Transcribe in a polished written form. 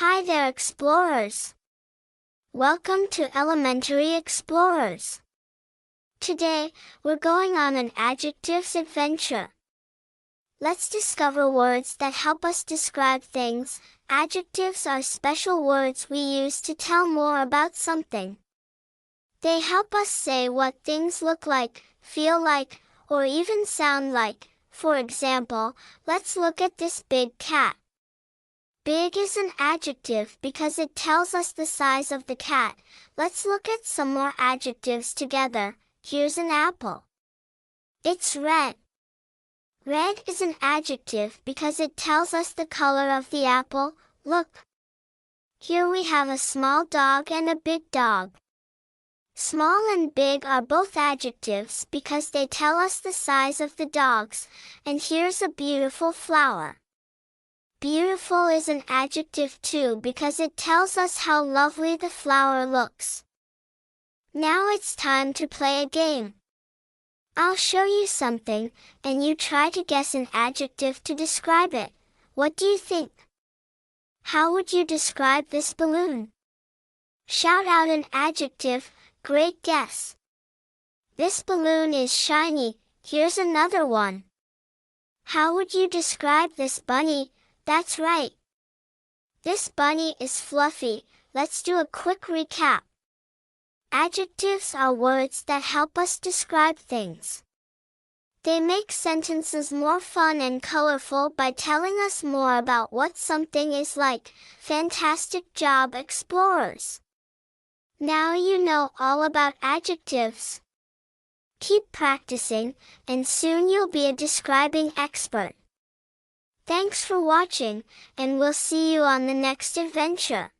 Hi there, explorers! Welcome to Elementary Explorers. Today, we're going on an adjectives adventure. Let's discover words that help us describe things. Adjectives are special words we use to tell more about something. They help us say what things look like, feel like, or even sound like. For example, let's look at this big cat. Big is an adjective because it tells us the size of the cat. Let's look at some more adjectives together. Here's an apple. It's red. Red is an adjective because it tells us the color of the apple. Look. Here we have a small dog and a big dog. Small and big are both adjectives because they tell us the size of the dogs. And here's a beautiful flower. Beautiful is an adjective too because it tells us how lovely the flower looks. Now it's time to play a game. I'll show you something, and you try to guess an adjective to describe it. What do you think? How would you describe this balloon? Shout out an adjective. Great guess. This balloon is shiny. Here's another one. How would you describe this bunny? That's right. This bunny is fluffy. Let's do a quick recap. Adjectives are words that help us describe things. They make sentences more fun and colorful by telling us more about what something is like. Fantastic job, explorers! Now you know all about adjectives. Keep practicing, and soon you'll be a describing expert. Thanks for watching, and we'll see you on the next adventure.